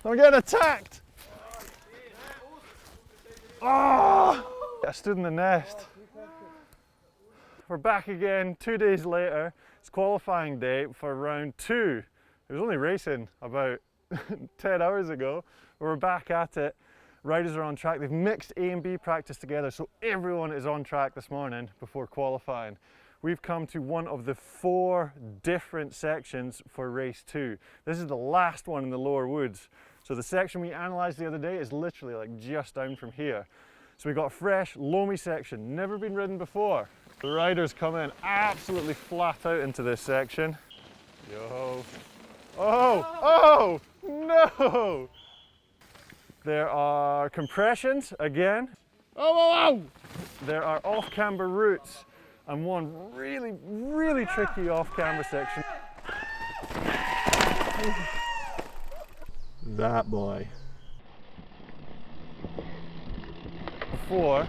I'm getting attacked! Oh! I stood in the nest. We're back again 2 days later. It's qualifying day for round 2. It was only racing about 10 hours ago. We're back at it. Riders are on track. They've mixed A and B practice together, so everyone is on track this morning before qualifying. We've come to one of the 4 different sections for race 2. This is the last one in the lower woods. So the section we analysed the other day is literally like just down from here. So we've got a fresh, loamy section, never been ridden before. The riders come in absolutely flat out into this section. Yo. Oh, no! There are compressions again. Oh! There are off-camber routes and one really tricky off-camber section. That boy. For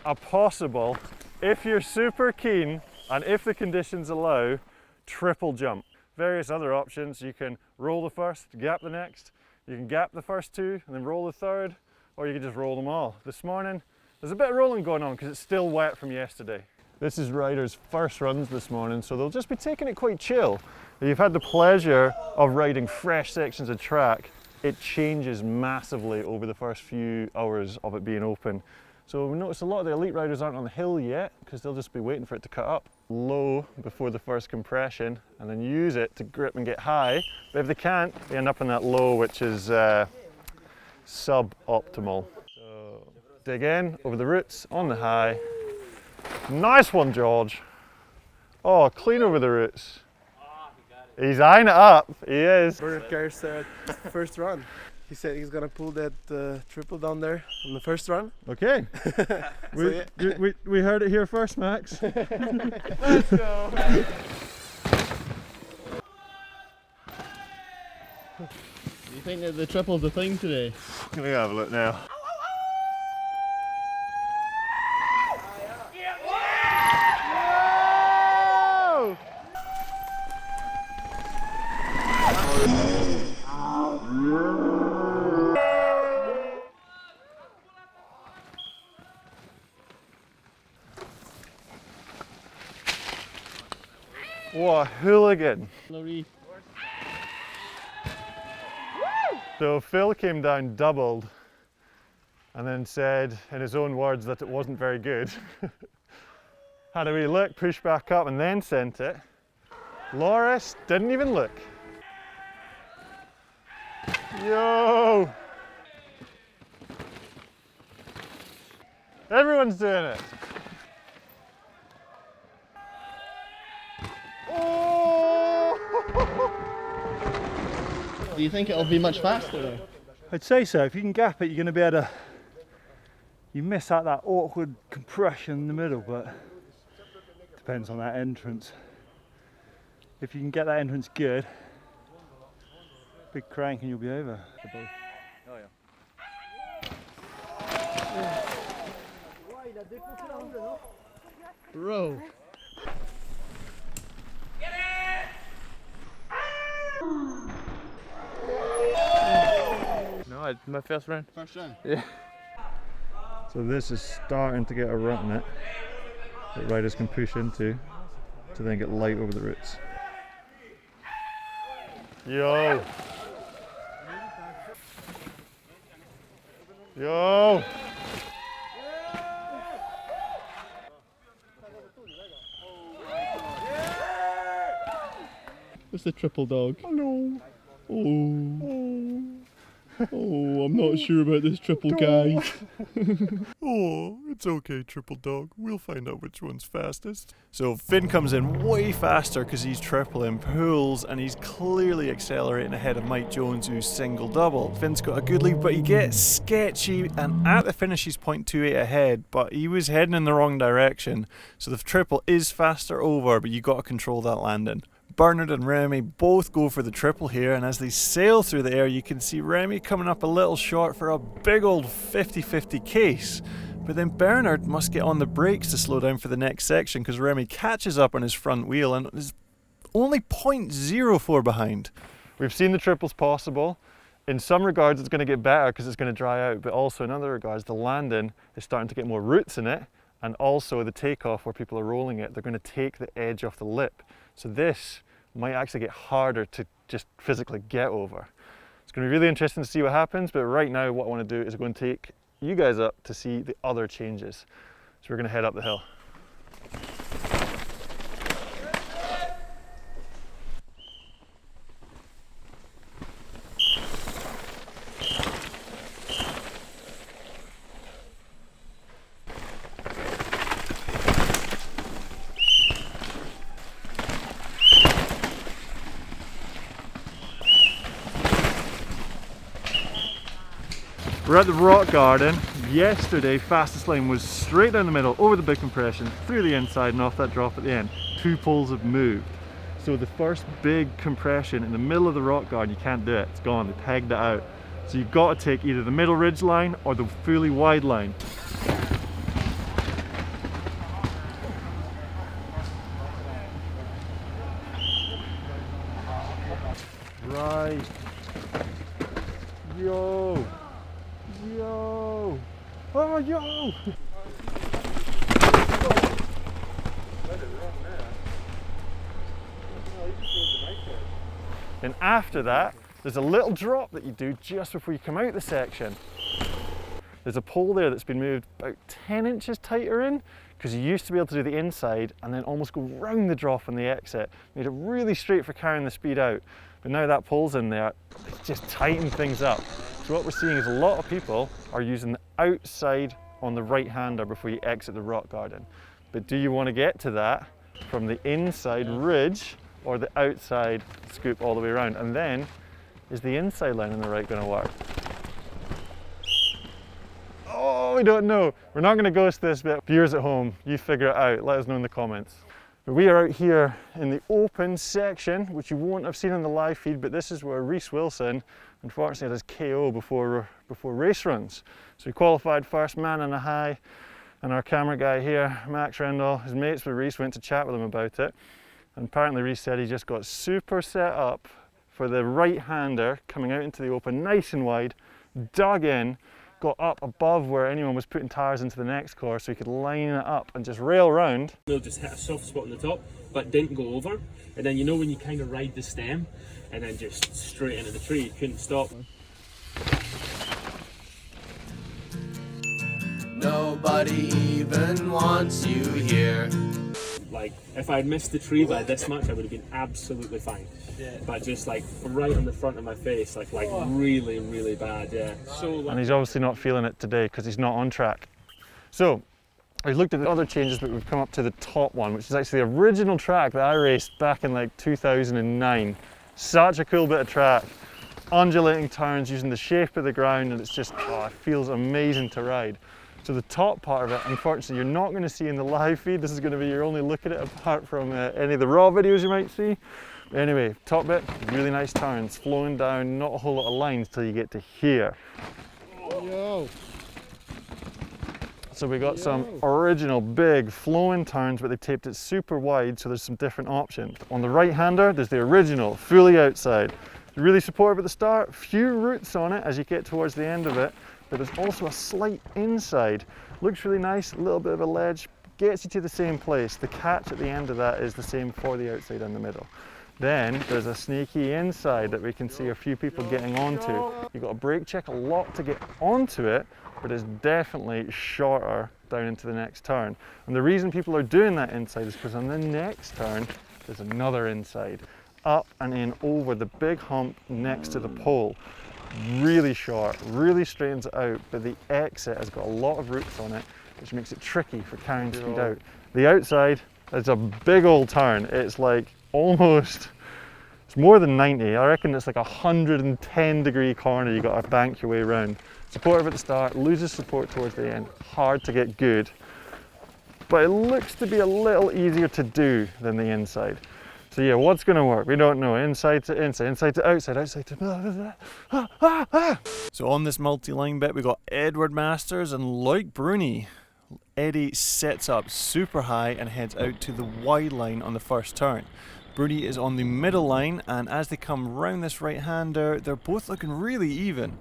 a possible, if you're super keen and if the conditions allow, triple jump. Various other options: you can roll the first, gap the next, you can gap the first 2 and then roll the third, or you can just roll them all. This morning there's a bit of rolling going on because it's still wet from yesterday. This is riders' first runs this morning, so they'll just be taking it quite chill. If you've had the pleasure of riding fresh sections of track, it changes massively over the first few hours of it being open. So we notice a lot of the elite riders aren't on the hill yet because they'll just be waiting for it to cut up low before the first compression and then use it to grip and get high. But if they can't, they end up in that low, which is suboptimal. So dig in over the roots on the high. Nice one, George. Oh, clean over the roots. He's eyeing it up. He is. KERR said first run. He said he's gonna pull that triple down there on the first run. Okay. we heard it here first, Max. Let's go. Do you think that the triple's the thing today? Let me have a look now. What a hooligan. So Phil came down doubled and then said in his own words that it wasn't very good. Had a wee look, pushed back up and then sent it. Loris didn't even look. Yo! Everyone's doing it. Do you think it'll be much faster though? I'd say so. If you can gap it, you're going to be able to. You miss out that awkward compression in the middle, but it depends on that entrance. If you can get that entrance good, big crank and you'll be over. Oh yeah. Bro. No, it's my first run. First run? Yeah. So this is starting to get a rut in it that riders can push into to then get light over the roots. Yo! Yo! It's the triple dog. Hello! Oh. Oh, I'm not sure about this triple guy. Oh, it's okay, triple dog. We'll find out which one's fastest. So Finn comes in way faster because he's tripling, pulls, and he's clearly accelerating ahead of Mike Jones, who's single double. Finn's got a good lead, but he gets sketchy, and at the finish he's 0.28 ahead, but he was heading in the wrong direction. So the triple is faster over, but you got to control that landing. Bernard and Remy both go for the triple here, and as they sail through the air you can see Remy coming up a little short for a big old 50-50 case. But then Bernard must get on the brakes to slow down for the next section because Remy catches up on his front wheel and is only 0.04 behind. We've seen the triples possible. In some regards it's going to get better because it's going to dry out, but also in other regards the landing is starting to get more roots in it, and also the takeoff where people are rolling it, they're going to take the edge off the lip. So this might actually get harder to just physically get over. It's going to be really interesting to see what happens, but right now what I want to do is I'm going to take you guys up to see the other changes. So we're going to head up the hill. We're at the rock garden. Yesterday, fastest line was straight down the middle, over the big compression, through the inside and off that drop at the end. 2 poles have moved. So the first big compression in the middle of the rock garden, you can't do it, it's gone, they pegged it out. So you've got to take either the middle ridge line or the fully wide line. Right. Yo! Yo! Oh, yo! And after that, there's a little drop that you do just before you come out the section. There's a pole there that's been moved about 10 inches tighter in, because you used to be able to do the inside and then almost go round the drop on the exit. Made it really straight for carrying the speed out. But now that pole's in there, it's just tightened things up. So what we're seeing is a lot of people are using the outside on the right-hander before you exit the rock garden. But do you want to get to that from the inside ridge or the outside scoop all the way around? And then, is the inside line on the right going to work? Oh, we don't know. We're not going to ghost this bit. Viewers at home, you figure it out. Let us know in the comments. But we are out here in the open section, which you won't have seen on the live feed, but this is where Reece Wilson, unfortunately, had his KO before race runs. So he qualified first, man on a high, and our camera guy here, Max Rendell, his mates with Reece, went to chat with him about it. And apparently Reece said he just got super set up for the right-hander coming out into the open, nice and wide, dug in, got up above where anyone was putting tyres into the next course so he could line it up and just rail round. They'll just hit a soft spot on the top, but didn't go over. And then you know when you kind of ride the stem and then just straight into the tree, you couldn't stop. Nobody even wants you here. Like, if I had missed the tree by this much, I would have been absolutely fine. Yeah. But just like right on the front of my face, like really, really bad, yeah. So, and he's obviously not feeling it today because he's not on track. So, I looked at the other changes, but we've come up to the top one, which is actually the original track that I raced back in like 2009. Such a cool bit of track. Undulating turns using the shape of the ground, and it's just, oh, it feels amazing to ride. So the top part of it, unfortunately, you're not going to see in the live feed. This is going to be your only look at it apart from any of the raw videos you might see. Anyway, top bit, really nice turns, flowing down, not a whole lot of lines till you get to here. Yo. So we got some original big flowing turns, but they taped it super wide, so there's some different options. On the right-hander, there's the original, fully outside. Really supportive at the start, few roots on it as you get towards the end of it, but there's also a slight inside. Looks really nice, a little bit of a ledge, gets you to the same place. The catch at the end of that is the same for the outside and the middle. Then there's a sneaky inside that we can see a few people getting onto. You've got to brake check a lot to get onto it, but it's definitely shorter down into the next turn. And the reason people are doing that inside is because on the next turn, there's another inside. Up and in over the big hump next to the pole. Really short, really straightens it out, but the exit has got a lot of roots on it, which makes it tricky for carrying speed out. The outside is a big old turn. It's like almost, it's more than 90. I reckon it's like a 110-degree corner you got to bank your way around. Supportive at the start, loses support towards the end. Hard to get good, but it looks to be a little easier to do than the inside. So yeah, what's going to work? We don't know. Inside to inside, inside to outside, outside to... So on this multi-line bit, we got Edward Masters and Loic Bruni. Eddie sets up super high and heads out to the wide line on the first turn. Bruni is on the middle line, and as they come round this right-hander, they're both looking really even.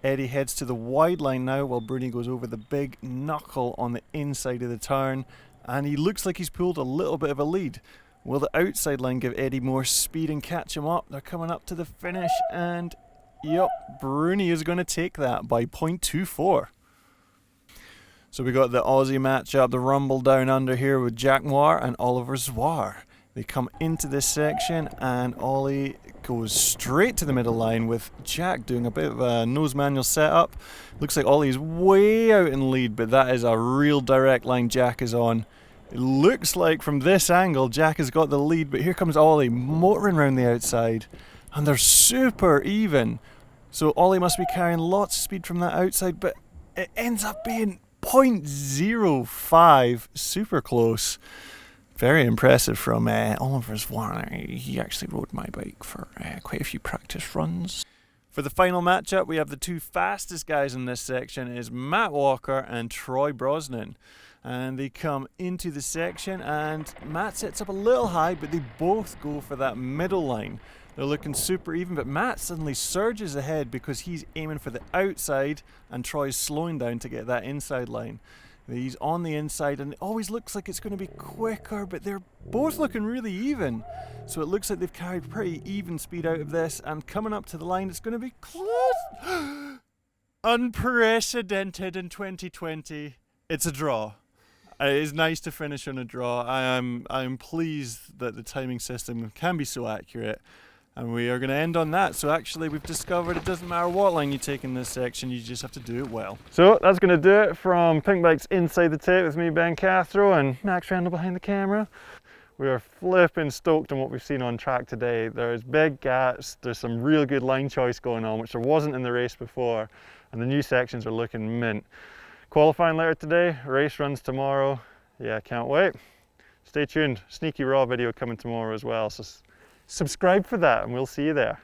Eddie heads to the wide line now while Bruni goes over the big knuckle on the inside of the turn, and he looks like he's pulled a little bit of a lead. Will the outside line give Eddie more speed and catch him up? They're coming up to the finish, and yep, Bruni is going to take that by 0.24. So we got the Aussie matchup, the rumble down under here with Jack MOIR and Oliver Zwaar. They come into this section and Ollie goes straight to the middle line with Jack doing a bit of a nose manual setup. Looks like Ollie's way out in lead, but that is a real direct line Jack is on. It looks like from this angle Jack has got the lead, but here comes Ollie motoring around the outside and they're super even. So Ollie must be carrying lots of speed from that outside, but it ends up being 0.05, super close. Very impressive from Oliver Zwaar. He actually rode my bike for quite a few practice runs. For the final matchup, we have the two fastest guys in this section is Matt Walker and Troy Brosnan. And they come into the section and Matt sets up a little high, but they both go for that middle line. They're looking super even, but Matt suddenly surges ahead because he's aiming for the outside and Troy's slowing down to get that inside line. He's on the inside and it always looks like it's going to be quicker, but they're both looking really even. So it looks like they've carried pretty even speed out of this, and coming up to the line it's going to be close. Unprecedented in 2020. It's a draw. It is nice to finish on a draw. I am pleased that the timing system can be so accurate. And we are going to end on that. So actually we've discovered it doesn't matter what line you take in this section, you just have to do it well. So that's going to do it from Pinkbike's Inside the Tape with me, Ben Cathro, and Max Randall behind the camera. We are flipping stoked on what we've seen on track today. There's big gaps, there's some real good line choice going on, which there wasn't in the race before, and the new sections are looking mint. Qualifying later today, race runs tomorrow. Yeah, can't wait. Stay tuned, sneaky raw video coming tomorrow as well. So subscribe for that and we'll see you there.